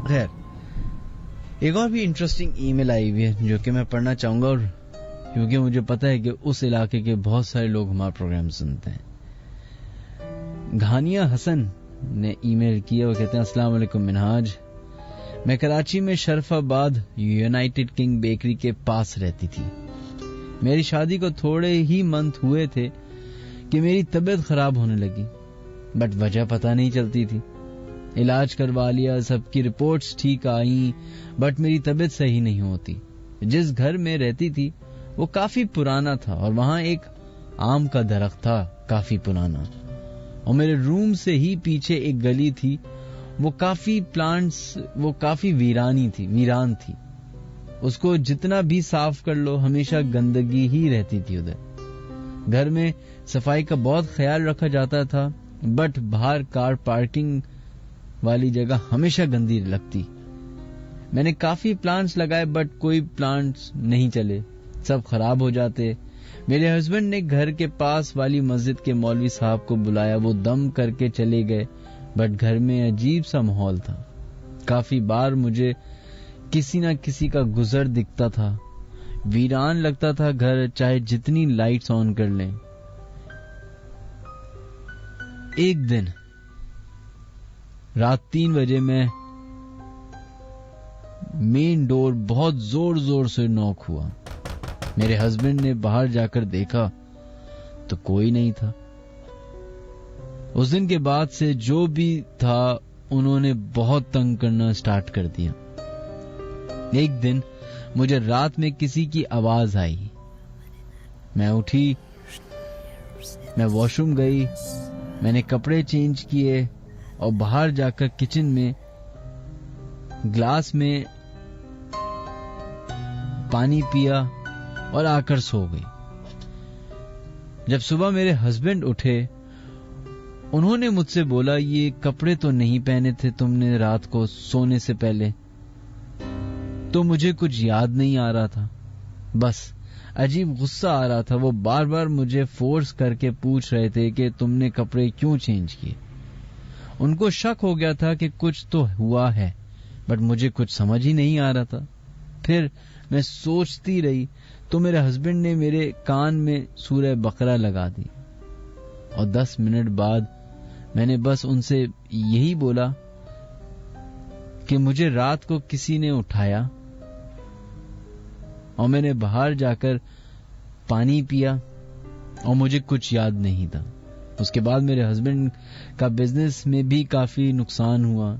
خیر ایک اور بھی انٹرسٹنگ ای میل آئی ہوئی ہے جو کہ میں پڑھنا چاہوں گا، اور کیونکہ مجھے پتا ہے کہ اس علاقے کے بہت سارے لوگ ہمارا پروگرام سنتے ہیں. گھانیہ حسن نے ای میل کیا، وہ کہتے ہیں السلام علیکم منہاج، میں کراچی میں شرف آباد یونائٹڈ کنگ بیکری کے پاس رہتی تھی. میری شادی کو تھوڑے ہی منتھ ہوئے تھے کہ میری طبیعت خراب ہونے لگی، بٹ وجہ پتہ نہیں چلتی تھی. علاج کروا لیا، سب کی رپورٹس ٹھیک آئیں، بٹ میری طبیعت صحیح نہیں ہوتی. جس گھر میں رہتی تھی وہ کافی پرانا تھا اور وہاں ایک آم کا درخت تھا کافی پرانا، اور میرے روم سے ہی پیچھے ایک گلی تھی، وہ کافی ویران تھی. اس کو جتنا بھی صاف کر لو ہمیشہ گندگی ہی رہتی تھی ادھر. گھر میں صفائی کا بہت خیال رکھا جاتا تھا، بٹ باہر کار پارکنگ والی جگہ ہمیشہ گندی لگتی. میں نے کافی پلانٹس لگائے بٹ کوئی پلانٹس نہیں چلے، سب خراب ہو جاتے. میرے ہسبینڈ نے گھر کے پاس والی مسجد کے مولوی صاحب کو بلایا، وہ دم کر کے چلے گئے، بٹ گھر میں عجیب سا ماحول تھا. کافی بار مجھے کسی نہ کسی کا گزر دکھتا تھا. ویران لگتا تھا گھر، چاہے جتنی لائٹس آن کر لیں. ایک دن رات 3 بجے میں مین ڈور بہت زور سے نوک ہوا. میرے ہسبینڈ نے باہر جا کر دیکھا تو کوئی نہیں تھا. اس دن کے بعد سے جو بھی تھا انہوں نے بہت تنگ کرنا سٹارٹ کر دیا. ایک دن مجھے رات میں کسی کی آواز آئی. میں اٹھی، میں واش روم گئی، میں نے کپڑے چینج کیے اور باہر جا کر کچن میں گلاس میں پانی پیا اور آ کر سو گئی. جب صبح میرے ہسبینڈ اٹھے انہوں نے مجھ سے بولا یہ کپڑے تو نہیں پہنے تھے تم نے رات کو سونے سے پہلے؟ تو مجھے کچھ یاد نہیں آ رہا تھا، بس عجیب غصہ آ رہا تھا. وہ بار بار مجھے فورس کر کے پوچھ رہے تھے کہ تم نے کپڑے کیوں چینج کیے. ان کو شک ہو گیا تھا کہ کچھ تو ہوا ہے، بٹ مجھے کچھ سمجھ ہی نہیں آ رہا تھا. پھر میں سوچتی رہی تو میرے ہسبینڈ نے میرے کان میں سورہ بقرہ لگا دی، اور 10 منٹ بعد میں نے بس ان سے یہی بولا کہ مجھے رات کو کسی نے اٹھایا اور میں نے باہر جا کر پانی پیا اور مجھے کچھ یاد نہیں تھا. اس کے بعد میرے ہسبینڈ کا بزنس میں بھی کافی نقصان ہوا.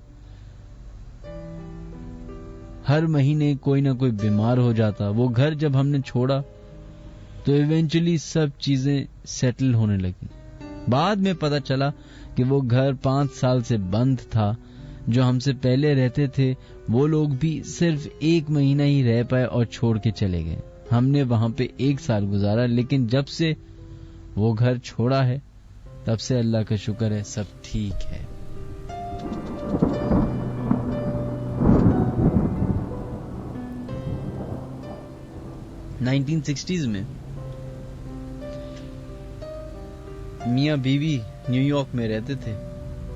ہر مہینے کوئی نہ کوئی بیمار ہو جاتا. وہ گھر جب ہم نے چھوڑا تو ایونچولی سب چیزیں سیٹل ہونے لگی. بعد میں پتا چلا کہ وہ گھر 5 سال سے بند تھا. جو ہم سے پہلے رہتے تھے وہ لوگ بھی صرف 1 مہینہ ہی رہ پائے اور چھوڑ کے چلے گئے. ہم نے وہاں پہ 1 سال گزارا، لیکن جب سے وہ گھر چھوڑا ہے تب سے اللہ کا شکر ہے سب ٹھیک ہے. '60s میں میاں بیوی نیو یارک میں رہتے تھے.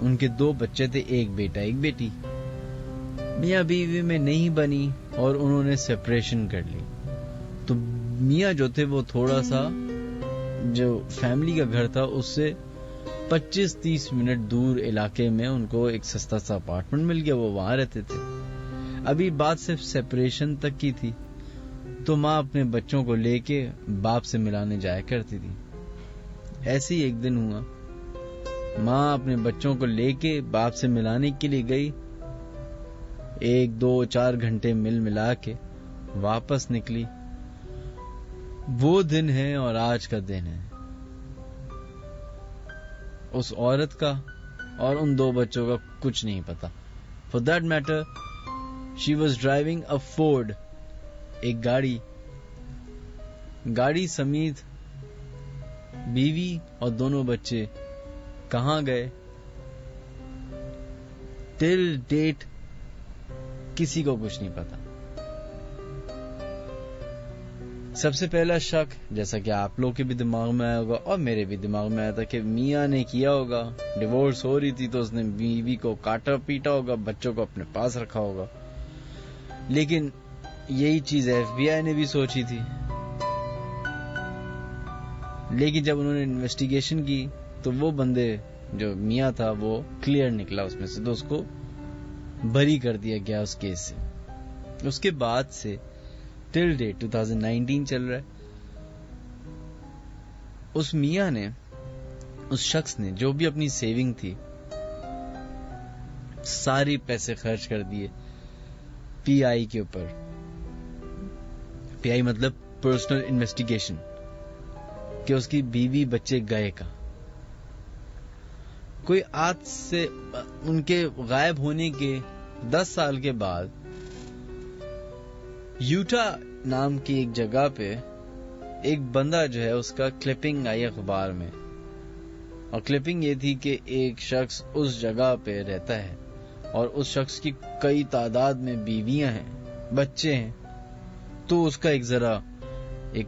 ان کے 2 بچے تھے، ایک بیٹا ایک بیٹی. میاں بیوی میں نہیں بنی اور انہوں نے سیپریشن کر لی. تو میاں جو تھے وہ تھوڑا سا جو فیملی کا گھر تھا اس سے 25-30 منٹ دور علاقے میں ان کو ایک سستا سا اپارٹمنٹ مل گیا. وہ وہاں رہتے تھے. ابھی بات صرف سیپریشن تک کی تھی تو ماں اپنے بچوں کو لے کے باپ سے ملانے جایا کرتی تھی. ایسے ہی ایک دن ہوا، ماں اپنے بچوں کو لے کے باپ سے ملانے کے لیے گئی. 1-2-4 گھنٹے ملا کے واپس نکلی. وہ دن ہے اور آج کا دن ہے اس عورت کا اور ان 2 بچوں کا کچھ نہیں پتا. For that matter, she was driving a Ford, ایک گاڑی سمیت بیوی اور دونوں بچے کہاں گئے ٹل ڈیٹ کسی کو کچھ نہیں پتا. سب سے پہلا شک جیسا کہ آپ لوگ کے بھی دماغ میں آیا ہوگا اور میرے بھی دماغ میں آیا تھا کہ میاں نے کیا ہوگا, ڈیورس ہو رہی تھی تو اس نے بیوی کو کاٹا پیٹا ہوگا, بچوں کو اپنے پاس رکھا ہوگا. لیکن یہی چیز ایف بی آئی نے بھی سوچی تھی. لیکن جب انہوں نے انویسٹیگیشن کی تو وہ بندے جو میاں تھا وہ کلیئر نکلا اس میں سے, تو اس کو بری کر دیا گیا اس کیس سے. اس کے بعد سے ٹل ڈیٹ 2019 چل رہا ہے. اس میاں نے, اس شخص نے جو بھی اپنی سیونگ تھی ساری پیسے خرچ کر دیے پی آئی کے اوپر. پی آئی مطلب پرسنل انویسٹیگیشن, کہ اس کی بیوی بچے گئے کا. کوئی آج سے ان کے غائب ہونے کے 10 سال کے بعد یوٹا نام کی ایک جگہ پہ ایک بندہ جو ہے اس کا کلپنگ آئی اخبار میں, اور کلپنگ یہ تھی کہ ایک شخص اس جگہ پہ رہتا ہے اور اس شخص کی کئی تعداد میں بیویاں ہیں, بچے ہیں. تو اس کا ایک ذرا ایک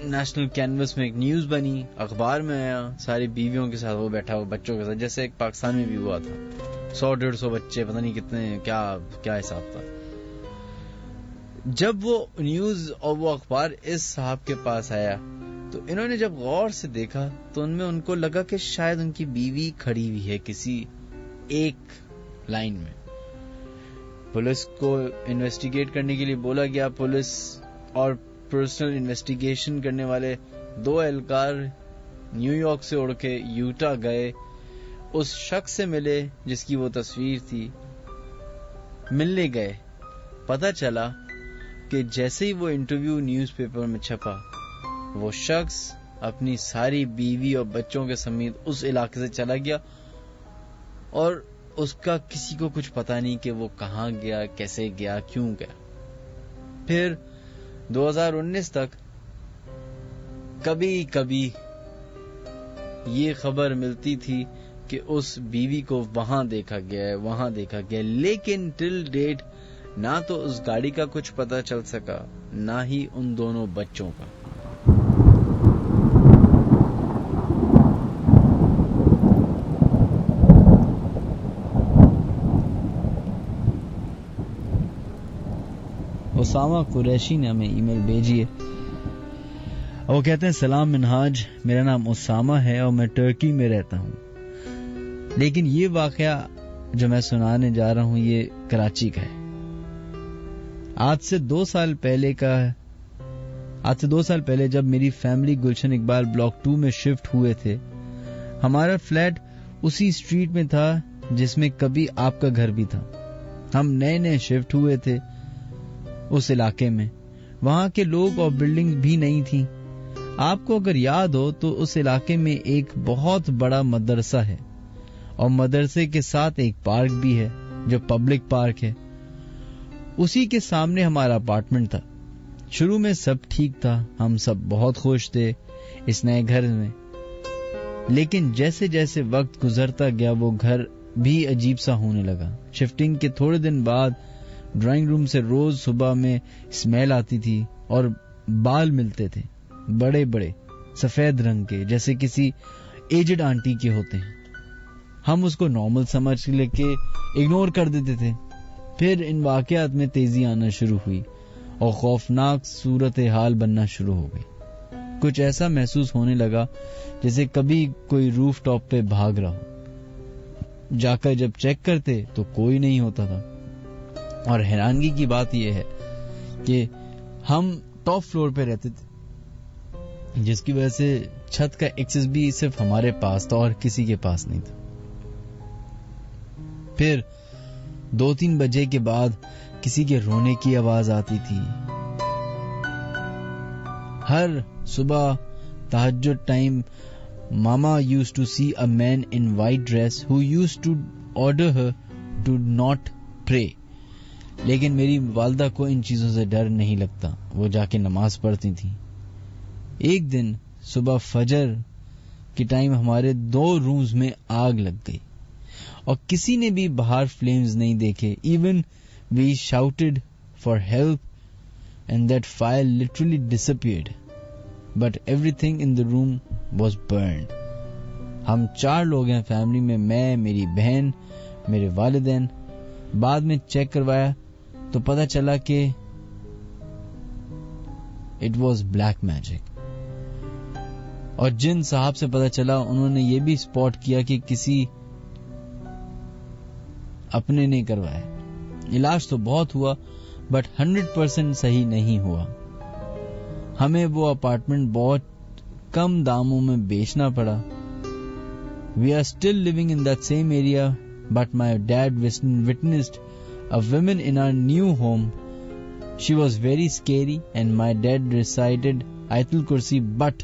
نیشنل کینوس میں ایک نیوز بنی, اخبار میں آیا, ساری بیویوں کے ساتھ وہ بیٹھا ہوا بچوں کے ساتھ, جیسے ایک پاکستان میں بھی ہوا تھا 100-150 بچے, پتہ نہیں کتنے, کیا حساب تھا. جب وہ نیوز اور وہ اخبار اس صاحب کے پاس آیا تو انہوں نے جب غور سے دیکھا تو ان کو لگا کہ شاید ان کی بیوی کھڑی ہوئی ہے کسی ایک لائن میں. پولیس کو انویسٹیگیٹ کرنے کے لیے بولا گیا. پولیس اور پرسنل انویسٹیگیشن کرنے والے 2 اہلکار نیو یارک سے اڑ کے یوٹا گئے, اس شخص سے ملے جس کی وہ تصویر تھی. ملنے گئے, پتہ چلا کہ جیسے ہی وہ انٹرویو نیوز پیپر میں چھپا, وہ شخص اپنی ساری بیوی اور بچوں کے سمیت اس علاقے سے چلا گیا اور اس کا کسی کو کچھ پتا نہیں کہ وہ کہاں گیا, کیسے گیا, کیوں گیا. پھر 2019 تک کبھی کبھی یہ خبر ملتی تھی کہ اس بیوی کو وہاں دیکھا گیا ہے, وہاں دیکھا گیا, لیکن ٹل ڈیٹ نہ تو اس گاڑی کا کچھ پتا چل سکا, نہ ہی ان دونوں بچوں کا. اسامہ قریشی نے ہمیں ای میل بھیجی ہے. وہ کہتے ہیں, سلام منہاج, میرا نام اسامہ ہے اور میں ترکی میں رہتا ہوں. لیکن یہ واقعہ جو میں سنانے جا رہا ہوں یہ کراچی کا ہے. آج سے 2 سال پہلے جب میری فیملی گلشن اقبال بلاک 2 میں شفٹ ہوئے تھے, ہمارا فلیٹ اسی اسٹریٹ میں تھا جس میں کبھی آپ کا گھر بھی تھا. ہم نئے شفٹ ہوئے تھے اس علاقے میں, وہاں کے لوگ اور بلڈنگ بھی نہیں تھی. آپ کو اگر یاد ہو تو اس علاقے میں ایک بہت بڑا مدرسہ ہے اور مدرسے کے ساتھ ایک پارک بھی ہے جو پبلک پارک ہے. اسی کے سامنے ہمارا اپارٹمنٹ تھا. شروع میں سب ٹھیک تھا, ہم سب بہت خوش تھے اس نئے گھر میں. لیکن جیسے جیسے وقت گزرتا گیا وہ گھر بھی عجیب سا ہونے لگا. شفٹنگ کے تھوڑے دن بعد ڈرائنگ روم سے روز صبح میں اسمیل آتی تھی اور بال ملتے تھے, بڑے بڑے سفید رنگ کے, جیسے کسی ایجڈ آنٹی کے ہوتے ہیں. ہم اس کو نارمل سمجھ لے کے اگنور کر دیتے تھے. پھر ان واقعات میں تیزی آنا شروع ہوئی اور خوفناک صورتحال بننا شروع ہو گئی. کچھ ایسا محسوس ہونے لگا جیسے کبھی کوئی روف ٹاپ پہ بھاگ رہا ہو. جا کر جب چیک کرتے تو کوئی نہیں ہوتا تھا. اور حیرانگی کی بات یہ ہے کہ ہم ٹاپ فلور پہ رہتے تھے, جس کی وجہ سے چھت کا ایکسس بھی صرف ہمارے پاس تھا اور کسی کے پاس نہیں تھا. پھر 2-3 بجے کے بعد کسی کے رونے کی آواز آتی تھی. ہر صبح تہجد time mama used to see a man in white dress who used to order her to not pray. لیکن میری والدہ کو ان چیزوں سے ڈر نہیں لگتا, وہ جا کے نماز پڑھتی تھی. ایک دن صبح فجر کی ٹائم ہمارے 2 رومز میں آگ لگ گئی اور کسی نے بھی باہر فلیمز نہیں دیکھے. Even we shouted for help and that fire literally disappeared. But everything in the room was burned. ہم 4 لوگ ہیں فیملی میں, میں, میری بہن, میرے والدین. بعد میں چیک کروایا تو پتا چلا کہ اٹ واز بلیک میجک. اور جن صاحب سے پتا چلا انہوں نے یہ بھی اسپاٹ کیا کہ کسی اپنے نے کروایا. علاج تو بہت ہوا بٹ 100% صحیح نہیں ہوا. ہمیں وہ اپارٹمنٹ بہت کم داموں میں بیچنا پڑا. We are still living in that same area, but my dad witnessed a woman in our new home. She was very scary and my dad recited Ayatul Kursi, but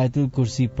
Ayatul Kursi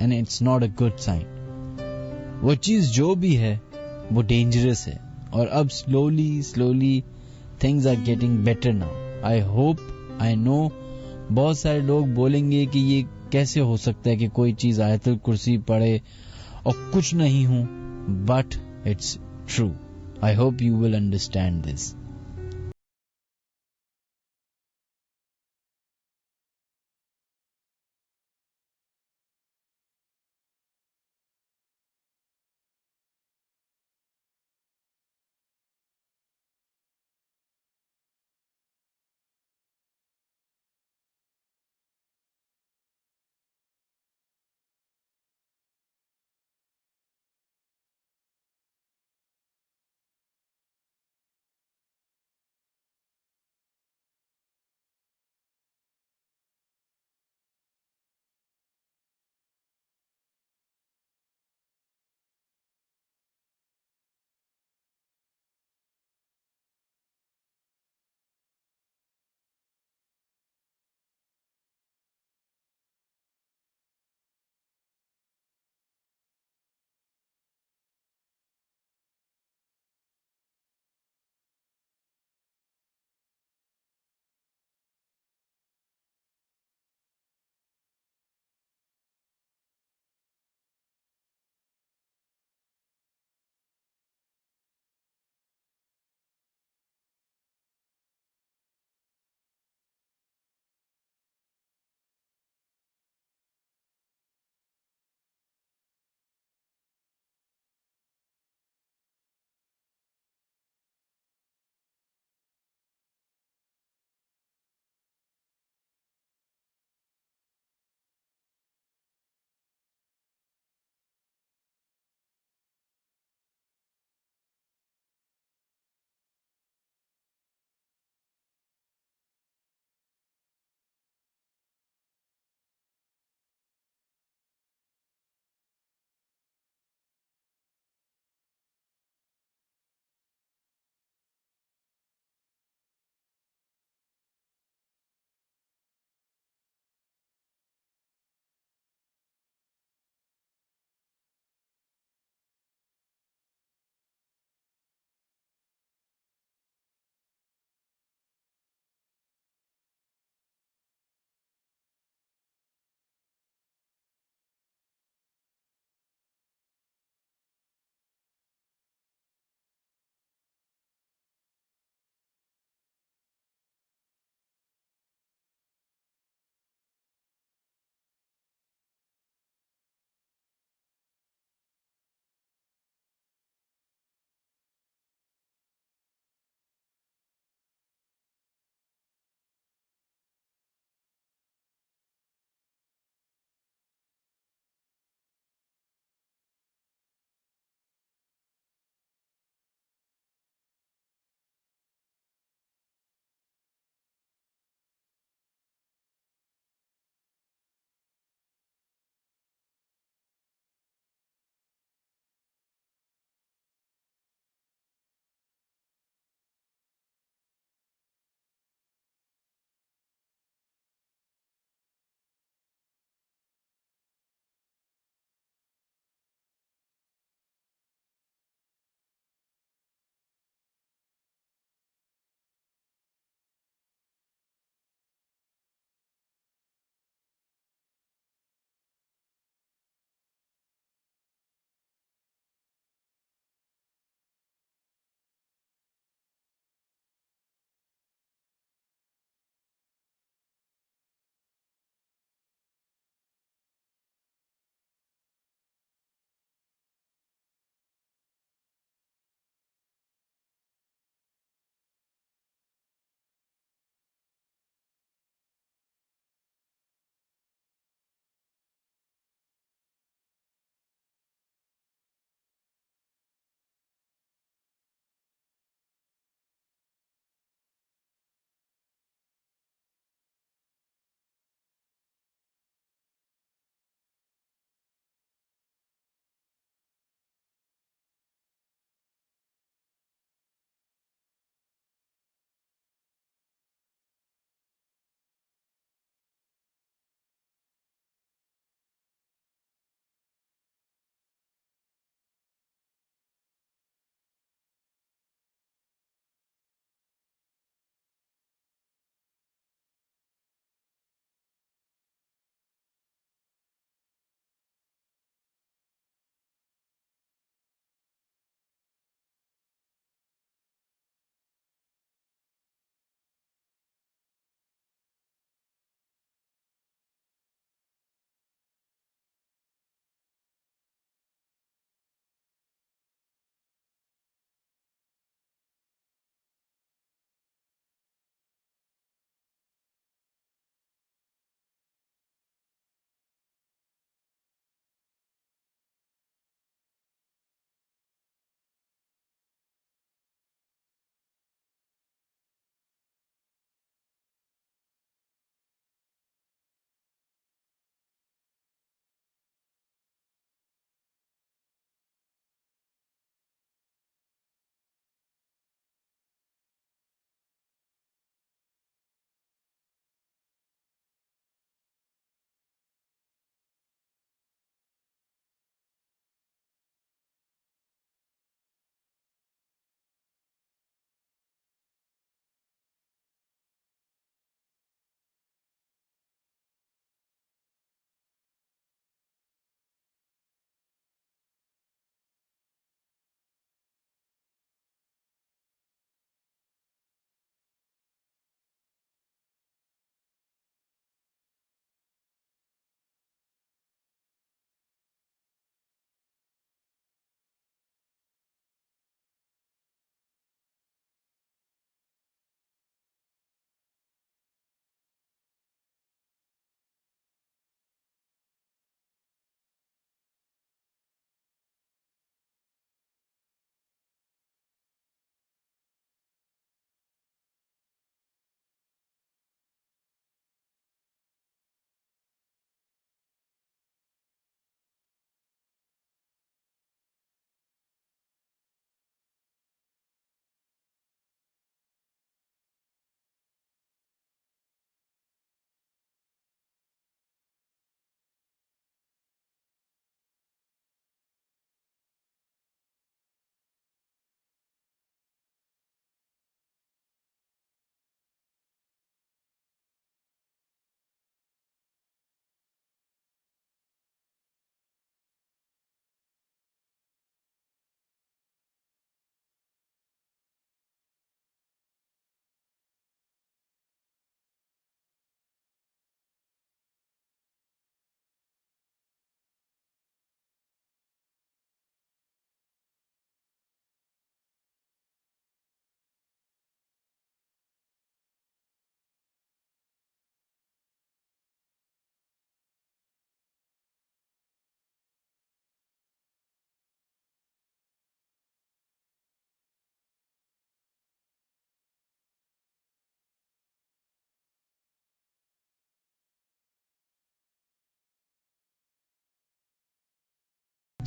and it's not a good sign. وہ چیز جو بھی ہے وہ dangerous ہے اور اب slowly things are getting better now. I hope, I know بہت سارے لوگ بولیں گے کہ یہ کیسے ہو سکتا ہے کہ کوئی چیز آیت الکرسی پڑھے اور کچھ نہیں ہوں, but it's true. I hope you will understand this.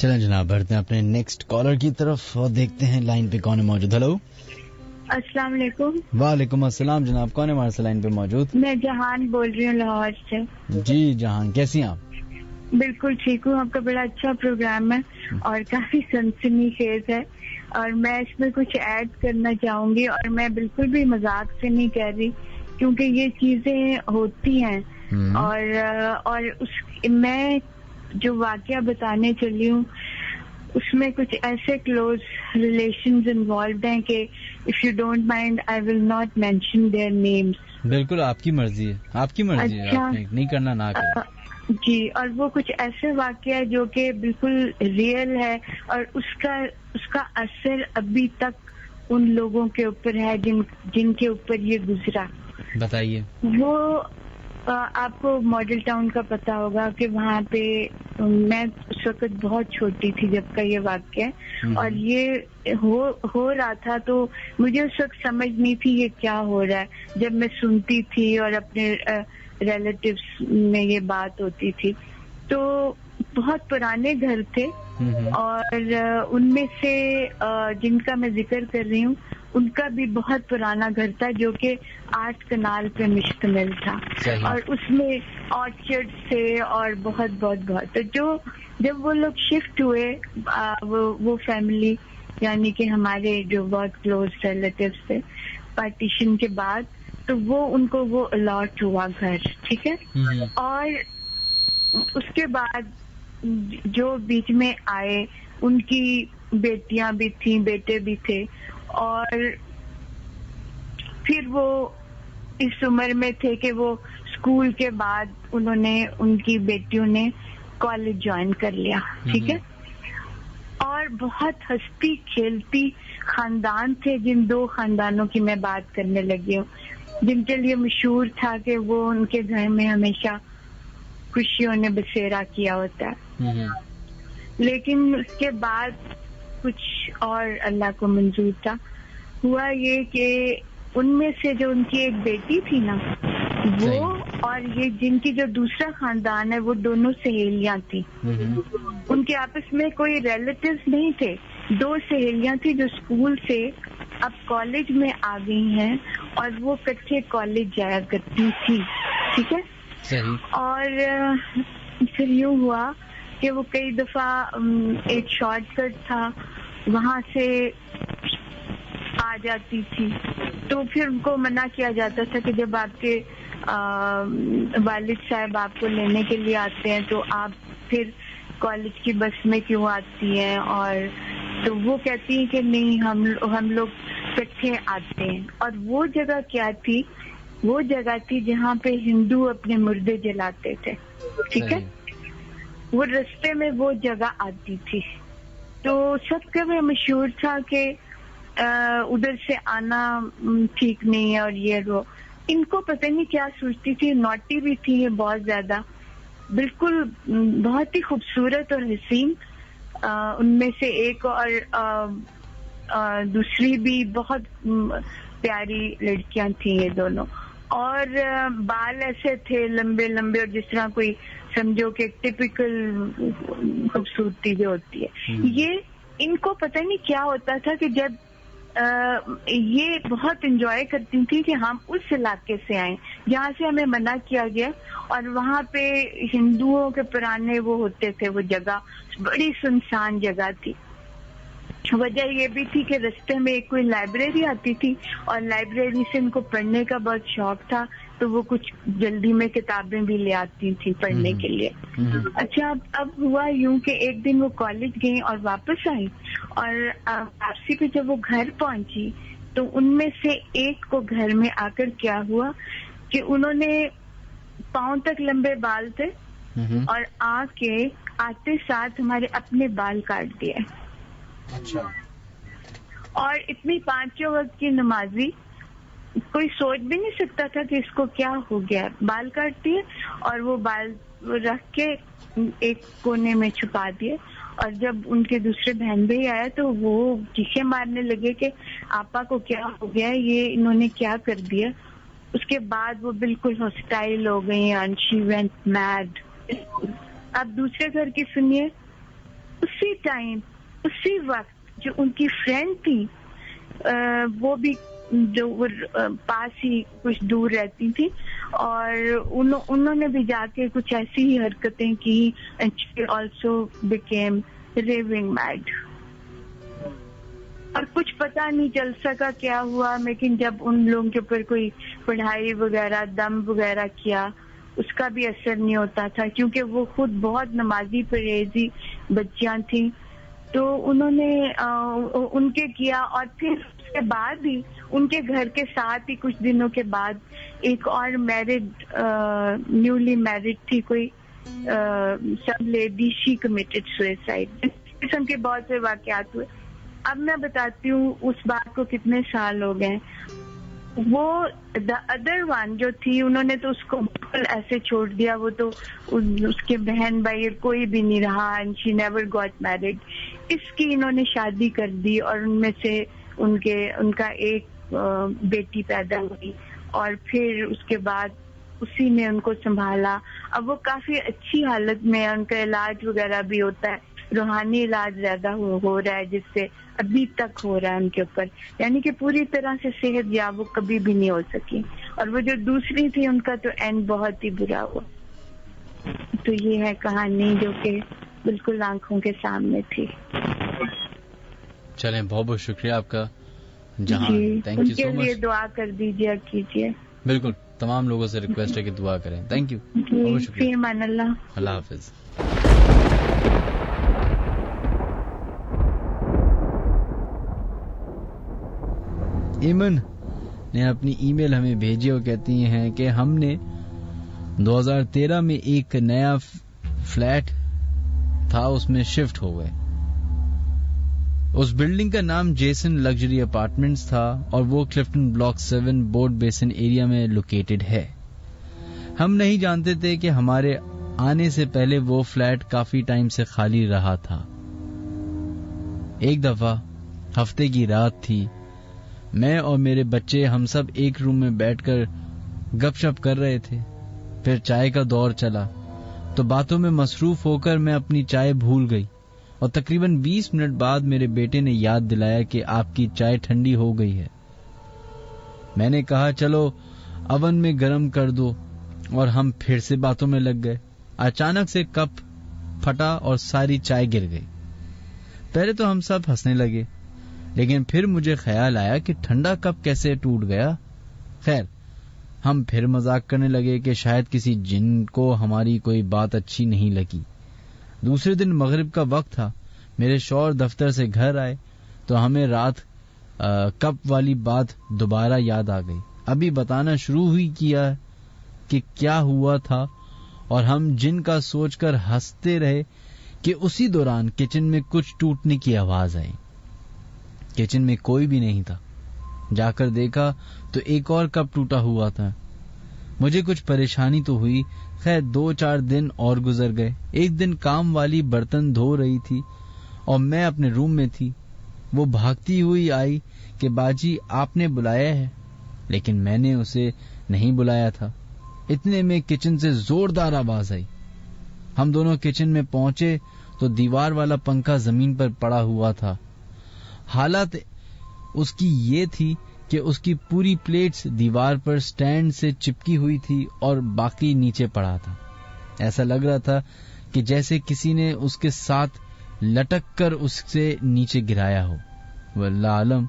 چلیں جناب بڑھتے ہیں اپنے نیکسٹ کالر کی طرف اور دیکھتے ہیں لائن پہ کون ہے موجود. ہلو السلام علیکم. وعلیکم السلام جناب, کون ہے ہمارے سے لائن پہ موجود؟ میں جہان بول رہی ہوں لاہور سے. جی جہان, کیسی ہیں آپ؟ بالکل ٹھیک ہوں. آپ کا بڑا اچھا پروگرام ہے اور کافی سنسنی خیز ہے, اور میں اس میں کچھ ایڈ کرنا چاہوں گی, اور میں بالکل بھی مذاق سے نہیں کہہ رہی کیونکہ یہ چیزیں ہوتی ہیں. اور میں جو واقعہ بتانے چلی ہوں اس میں کچھ ایسے کلوز ریلیشنز انوالوڈ ہیں کہ if you don't mind I will not mention their names. بالکل آپ کی مرضی ہے, آپ کی مرضی ہے, آپ نے نہیں کرنا نہ کریں. جی, اور وہ کچھ ایسے واقعہ ہے جو کہ بالکل ریئل ہے, اور اس کا اثر ابھی تک ان لوگوں کے اوپر ہے جن کے اوپر یہ گزرا. بتائیے. وہ آپ کو ماڈل ٹاؤن کا پتا ہوگا کہ وہاں پہ میں اس وقت بہت چھوٹی تھی جب کا یہ واقعہ ہے, اور یہ ہو رہا تھا تو مجھے اس وقت سمجھ نہیں تھی یہ کیا ہو رہا ہے. جب میں سنتی تھی اور اپنے ریلیٹیوز میں یہ بات ہوتی تھی تو بہت پرانے گھر تھے, اور ان میں سے جن کا میں ذکر کر رہی ہوں ان کا بھی بہت پرانا گھر تھا جو کہ 8 کنال پہ مشتمل تھا, اور اس میں آرچرڈ تھے اور بہت تو جب وہ لوگ شفٹ ہوئے وہ فیملی یعنی کہ ہمارے جو بہت کلوز ریلیٹیوز تھے پارٹیشن کے بعد, تو ان کو وہ الاٹ ہوا گھر, ٹھیک ہے. اور اس کے بعد جو بیچ میں آئے ان کی بیٹیاں بھی تھیں, بیٹے بھی تھے, اور پھر وہ اس عمر میں تھے کہ وہ اسکول کے بعد ان کی بیٹیوں نے کالج جوائن کر لیا, ٹھیک ہے. اور بہت ہنستی کھیلتی خاندان تھے, جن 2 خاندانوں کی میں بات کرنے لگی ہوں جن کے لیے مشہور تھا کہ وہ ان کے گھر میں ہمیشہ خوشیوں نے بسیرا کیا ہوتا ہے. لیکن اس کے بعد کچھ اور اللہ کو منظور تھا. ہوا یہ کہ ان میں سے جو ان کی ایک بیٹی تھی نا, وہ اور یہ جن کی جو دوسرا خاندان ہے وہ دونوں سہیلیاں تھیں. ان کے آپس میں کوئی ریلیٹیوز نہیں تھے, 2 سہیلیاں تھیں جو اسکول سے اب کالج میں آ گئی ہیں, اور وہ اکٹھے کالج جایا کرتی تھی, ٹھیک ہے. اور پھر یوں ہوا کہ وہ کئی دفعہ ایک شارٹ کٹ تھا وہاں سے آ جاتی تھی, تو پھر ان کو منع کیا جاتا تھا کہ جب آپ کے والد صاحب آپ کو لینے کے لیے آتے ہیں تو آپ پھر کالج کی بس میں کیوں آتی ہیں. اور تو وہ کہتی ہیں کہ نہیں, ہم لوگ اکٹھے آتے ہیں. اور وہ جگہ کیا تھی, وہ جگہ تھی جہاں پہ ہندو اپنے مردے جلاتے تھے, ٹھیک ہے. وہ رستے میں وہ جگہ آتی تھی, تو سب کا بھی مشہور تھا کہ ادھر سے آنا ٹھیک نہیں ہے. اور یہ ان کو پتہ نہیں کیا سوچتی تھی, نوٹی بھی تھی یہ بہت زیادہ, بالکل بہت ہی خوبصورت اور حسین. ان میں سے ایک اور دوسری بھی بہت پیاری لڑکیاں تھیں یہ دونوں, اور بال ایسے تھے لمبے لمبے, اور جس طرح کوئی سمجھو کہ ٹپیکل خوبصورتی جو ہوتی ہے. یہ ان کو پتہ نہیں کیا ہوتا تھا کہ جب یہ بہت انجوائے کرتی تھی کہ ہم اس علاقے سے آئیں جہاں سے ہمیں منع کیا گیا, اور وہاں پہ ہندوؤں کے پرانے وہ ہوتے تھے, وہ جگہ بڑی سنسان جگہ تھی. وجہ یہ بھی تھی کہ رستے میں ایک کوئی لائبریری آتی تھی, اور لائبریری سے ان کو پڑھنے کا بہت شوق تھا, تو وہ کچھ جلدی میں کتابیں بھی لے آتی تھی پڑھنے کے لیے. اچھا, اب ہوا یوں کہ ایک دن وہ کالج گئی اور واپس آئی, اور واپسی پہ جب وہ گھر پہنچی تو ان میں سے ایک کو گھر میں آ کر کیا ہوا کہ انہوں نے پاؤں تک لمبے بال تھے, اور آ کے آتے ساتھ ہمارے اپنے بال کاٹ دیے. اچھا. اور اتنی 5 وقت کی نمازی, کوئی سوچ بھی نہیں سکتا تھا کہ اس کو کیا ہو گیا. بال کاٹ دیے اور وہ بال رکھ کے ایک کونے میں چھپا دیے. اور جب ان کے دوسرے بہن بھائی آیا تو وہ چیخیں مارنے لگے کہ آپا کو کیا ہو گیا, یہ انہوں نے کیا کر دیا. اس کے بعد وہ بالکل ہاسٹائل ہو گئی, اینڈ شی وینٹ میڈ. اب دوسرے گھر کی سنیے. اسی ٹائم اسی وقت جو ان کی فرینڈ تھی وہ بھی جو پاس ہی کچھ دور رہتی تھی اور انہوں نے بھی جا کے کچھ ایسی ہی حرکتیں کی and she also became raving mad. اور کچھ پتا نہیں چل سکا کیا ہوا, لیکن جب ان لوگوں کے اوپر کوئی پڑھائی وغیرہ دم وغیرہ کیا اس کا بھی اثر نہیں ہوتا تھا, کیونکہ وہ خود بہت نمازی پرہیزی بچیاں تھیں. تو انہوں نے ان کے کیا, اور پھر اس کے بعد ہی ان کے گھر کے ساتھ ہی کچھ دنوں کے بعد ایک اور نیولی میرڈ تھی کوئی سب لیڈی, شی کمیٹڈ سوئسائڈ. اس قسم کے بہت سے واقعات ہوئے. اب میں بتاتی ہوں اس بات کو کتنے سال ہو گئے. وہ دا ادر ون جو تھی انہوں نے تو اس کو بالکل ایسے چھوڑ دیا, وہ تو اس کے بہن بھائی کوئی بھی نہیں رہا, and she never got married. اس کی انہوں نے شادی کر دی اور ان میں سے ان کا ایک بیٹی پیدا ہوئی, اور پھر اس کے بعد اسی نے ان کو سنبھالا. اب وہ کافی اچھی حالت میں, ان کا علاج وغیرہ بھی ہوتا ہے, روحانی علاج زیادہ ہو رہا ہے جس سے ابھی تک ہو رہا ہے ان کے اوپر, یعنی کہ پوری طرح سے صحت یاب وہ کبھی بھی نہیں ہو سکی. اور وہ جو دوسری تھی ان کا تو اینڈ بہت ہی برا ہوا. تو یہ ہے کہانی جو کہ بالکل آنکھوں کے سامنے تھی. چلیں, بہت بہت شکریہ آپ کا جہاں, تھینک ان یو کے سو لیے مچ. دعا کر دیجیے, کیجیے. بالکل, تمام لوگوں سے ریکویسٹ ہے کہ دعا کریں. تھینک یو, بہت شکریہ. فی امان اللہ. اللہ حافظ. ایمن نے اپنی ای میل ہمیں بھیجی اور کہتی ہیں کہ ہم نے 2013 میں ایک نیا فلیٹ تھا اس میں شفٹ ہو گئے. اس بلڈنگ کا نام جیسن لگژری اپارٹمنٹس تھا اور وہ کلفٹن بلاک 7 بورڈ بیسن ایریا میں لوکیٹڈ ہے. ہم نہیں جانتے تھے کہ ہمارے آنے سے پہلے وہ فلیٹ کافی ٹائم سے خالی رہا تھا. ایک دفعہ ہفتے کی رات تھی, میں اور میرے بچے ہم سب ایک روم میں بیٹھ کر گپ شپ کر رہے تھے. پھر چائے کا دور چلا تو باتوں میں مصروف ہو کر میں اپنی چائے بھول گئی, اور تقریباً 20 منٹ بعد میرے بیٹے نے یاد دلایا کہ آپ کی چائے ٹھنڈی ہو گئی ہے. میں نے کہا چلو اوون میں گرم کر دو, اور ہم پھر سے باتوں میں لگ گئے. اچانک سے کپ پھٹا اور ساری چائے گر گئی. پہلے تو ہم سب ہنسنے لگے, لیکن پھر مجھے خیال آیا کہ ٹھنڈا کپ کیسے ٹوٹ گیا. خیر, ہم پھر مذاق کرنے لگے کہ شاید کسی جن کو ہماری کوئی بات اچھی نہیں لگی. دوسرے دن مغرب کا وقت تھا. میرے شوہر دفتر سے گھر آئے تو ہمیں رات کپ والی بات دوبارہ یاد آ گئی. ابھی بتانا شروع ہی کیا کہ کیا ہوا تھا, اور ہم جن کا سوچ کر ہنستے رہے کہ اسی دوران کچن میں کچھ ٹوٹنے کی آواز آئی. کچن میں کوئی بھی نہیں تھا. جا کر دیکھا تو ایک اور کپ ٹوٹا ہوا تھا. مجھے کچھ پریشانی تو ہوئی. خیر 2-4 دن اور گزر گئے. ایک دن کام والی برتن دھو رہی تھی اور میں اپنے روم میں تھی. وہ بھاگتی ہوئی آئی کہ باجی آپ نے بلایا ہے, لیکن میں نے اسے نہیں بلایا تھا. اتنے میں کچن سے زوردار آواز آئی. ہم دونوں کچن میں پہنچے تو دیوار والا پنکھا زمین پر پڑا ہوا تھا. حالت اس کی یہ تھی کہ اس کی پوری پلیٹس دیوار پر سٹینڈ سے چپکی ہوئی تھی اور باقی نیچے پڑا تھا. ایسا لگ رہا تھا کہ جیسے کسی نے اس کے ساتھ لٹک کر اس سے نیچے گرایا ہو. واللہ عالم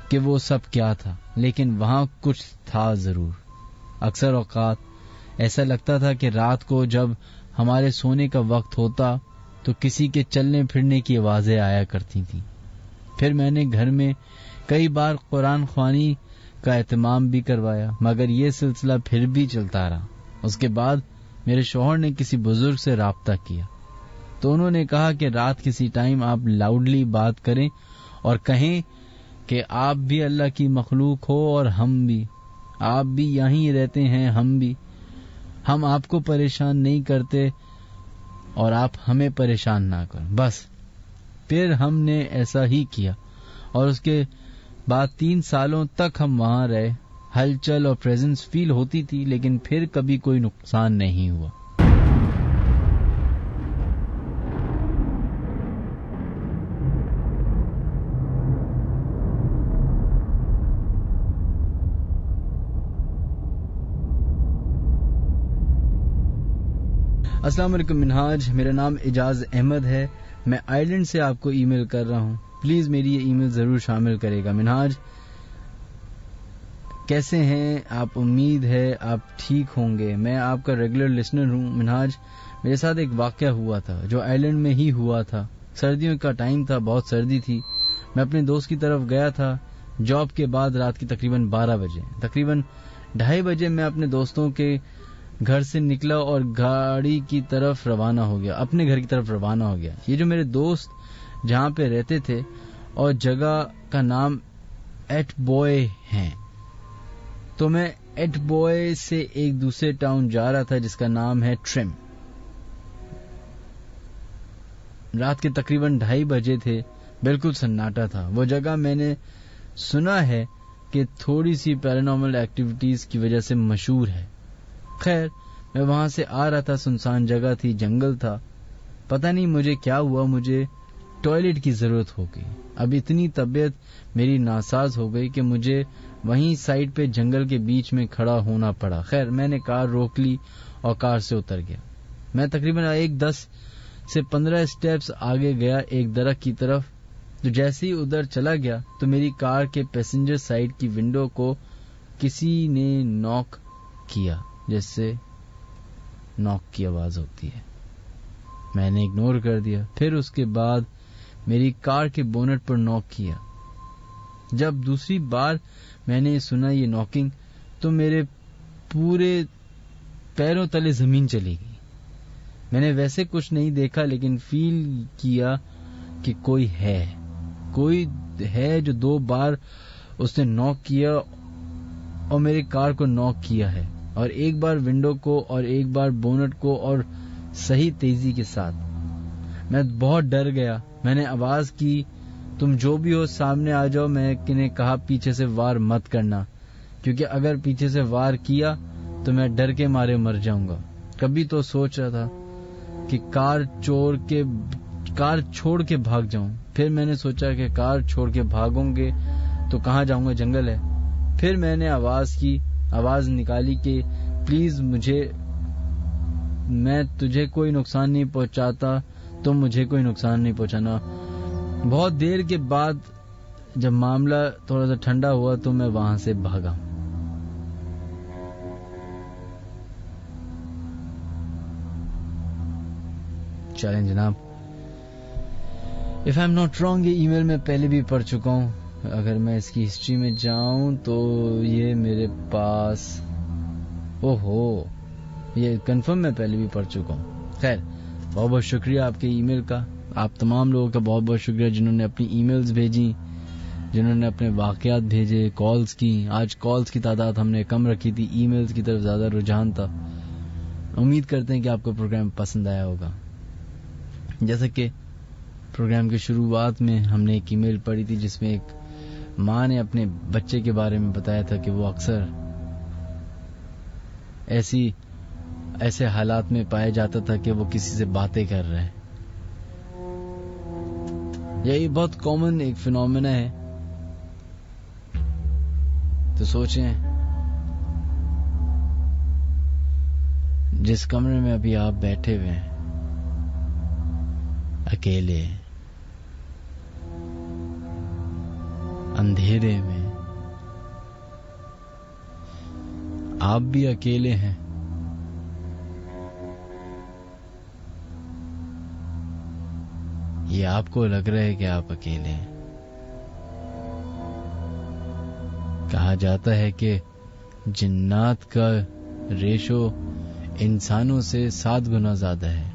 کہ وہ سب کیا تھا, لیکن وہاں کچھ تھا ضرور. اکثر اوقات ایسا لگتا تھا کہ رات کو جب ہمارے سونے کا وقت ہوتا تو کسی کے چلنے پھرنے کی آوازیں آیا کرتی تھیں. پھر میں نے گھر میں کئی بار قرآن خوانی کا اہتمام بھی کروایا, مگر یہ سلسلہ پھر بھی چلتا رہا. اس کے بعد میرے شوہر نے کسی بزرگ سے رابطہ کیا تو انہوں نے کہا کہ رات کسی ٹائم آپ لاؤڈلی بات کریں اور کہیں کہ آپ بھی اللہ کی مخلوق ہو اور ہم بھی, آپ بھی یہیں رہتے ہیں, ہم بھی, ہم آپ کو پریشان نہیں کرتے اور آپ ہمیں پریشان نہ کریں بس. پھر ہم نے ایسا ہی کیا اور اس کے بعد 3 سالوں تک ہم وہاں رہے. ہلچل اور پریزنس فیل ہوتی تھی, لیکن پھر کبھی کوئی نقصان نہیں ہوا. السلام علیکم منہاج، میرا نام اعجاز احمد ہے، میں آئرلینڈ سے آپ کو ای میل کر رہا ہوں، پلیز میری یہ ای میل ضرور شامل کرے گا۔ منہاج کیسے ہیں آپ؟ امید ہے آپ ٹھیک ہوں گے، میں آپ کا ریگولر لسنر ہوں۔ منہاج میرے ساتھ ایک واقعہ ہوا تھا جو آئرلینڈ میں ہی ہوا تھا، سردیوں کا ٹائم تھا، بہت سردی تھی، میں اپنے دوست کی طرف گیا تھا جاب کے بعد رات کی تقریباً 12 بجے، تقریباً 2:30 بجے میں اپنے دوستوں کے گھر سے نکلا اور گاڑی کی طرف روانہ ہو گیا، اپنے گھر کی طرف روانہ ہو گیا۔ یہ جو میرے دوست جہاں پہ رہتے تھے اور جگہ کا نام ایٹ بوئے ہیں، تو میں ایٹ بوئے سے ایک دوسرے ٹاؤن جا رہا تھا جس کا نام ہے ٹرم۔ رات کے تقریباً 2:30 بجے تھے، بالکل سناٹا تھا۔ وہ جگہ میں نے سنا ہے کہ تھوڑی سی پیرانارمل ایکٹیویٹیز کی وجہ سے مشہور ہے۔ خیر میں وہاں سے آ رہا تھا، سنسان جگہ تھی، جنگل تھا، پتہ نہیں مجھے کیا ہوا، مجھے ٹوائلٹ کی ضرورت ہو گئی۔ اب اتنی طبیعت میری ناساز ہو گئی کہ مجھے وہیں سائڈ پہ جنگل کے بیچ میں کھڑا ہونا پڑا۔ خیر میں نے کار روک لی اور کار سے اتر گیا۔ میں تقریباً 10 سے 15 اسٹیپس آگے گیا ایک درخت کی طرف، تو جیسے ہی ادھر چلا گیا تو میری کار کے پیسنجر سائڈ کی ونڈو کو کسی نے ناک کیا، جیسے ناک کی آواز ہوتی ہے۔ میں نے اگنور کر دیا، پھر اس کے بعد میری کار کے بونٹ پر ناک کیا۔ جب دوسری بار میں نے سنا یہ ناکنگ تو میرے پورے پیروں تلے زمین چلی گئی۔ میں نے ویسے کچھ نہیں دیکھا لیکن فیل کیا کہ کوئی ہے جو 2 بار اس نے ناک کیا اور میری کار کو ناک کیا ہے، اور ایک بار ونڈو کو اور ایک بار بونٹ کو، اور صحیح تیزی کے ساتھ۔ میں بہت ڈر گیا، میں نے آواز کی تم جو بھی ہو سامنے آ جاؤ۔ میں نے کہا پیچھے سے وار مت کرنا، کیونکہ اگر پیچھے سے وار کیا تو میں ڈر کے مارے مر جاؤں گا۔ کبھی تو سوچ رہا تھا کہ کار چھوڑ کے بھاگ جاؤں، پھر میں نے سوچا کہ کار چھوڑ کے بھاگوں گے تو کہاں جاؤں گا، جنگل ہے۔ پھر میں نے آواز نکالی کہ پلیز میں تجھے کوئی نقصان نہیں پہنچاتا، تم مجھے کوئی نقصان نہیں پہنچانا۔ بہت دیر کے بعد جب معاملہ تھوڑا سا ٹھنڈا ہوا تو میں وہاں سے بھاگا۔ چلیں جناب، if I'm not wrong یہ ای میل میں پہلے بھی پڑھ چکا ہوں۔ اگر میں اس کی ہسٹری میں جاؤں تو یہ میرے پاس یہ کنفرم میں پہلے بھی پڑھ چکا ہوں۔ خیر بہت بہت شکریہ آپ کے ای میل کا، آپ تمام لوگوں کا بہت بہت شکریہ جنہوں نے اپنی ای میلز بھیجی، جنہوں نے اپنے واقعات بھیجے، کالز کی۔ آج کالز کی تعداد ہم نے کم رکھی تھی، ای میلز کی طرف زیادہ رجحان تھا۔ امید کرتے ہیں کہ آپ کو پروگرام پسند آیا ہوگا۔ جیسا کہ پروگرام کی شروعات میں ہم نے ایک ای میل پڑھی تھی جس میں ایک ماں نے اپنے بچے کے بارے میں بتایا تھا کہ وہ اکثر ایسے حالات میں پایا جاتا تھا کہ وہ کسی سے باتیں کر رہے ہیں۔ یہ بہت کامن ایک فینومینا ہے۔ تو سوچیں جس کمرے میں ابھی آپ بیٹھے ہوئے ہیں اکیلے اندھیرے میں، آپ بھی اکیلے ہیں، یہ آپ کو لگ رہا ہے کہ آپ اکیلے ہیں۔ کہا جاتا ہے کہ جنات کا ریشو انسانوں سے 7 گنا زیادہ ہے،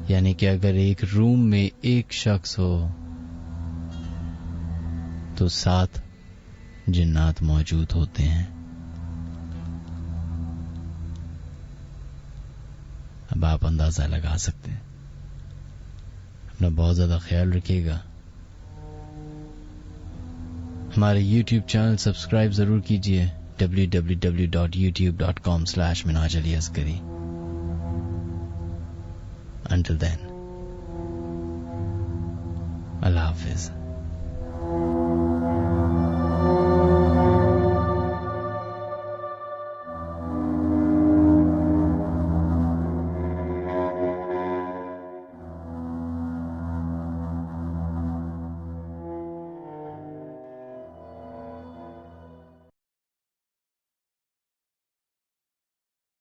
یعنی کہ اگر ایک روم میں ایک شخص ہو تو 7 جنات موجود ہوتے ہیں۔ اب آپ اندازہ لگا سکتے ہیں۔ اپنا بہت زیادہ خیال رکھیے گا۔ ہمارے یوٹیوب چینل سبسکرائب ضرور کیجیے، www.youtube.com/minhaj-ali-asghari۔ Until then, Allah Hafiz.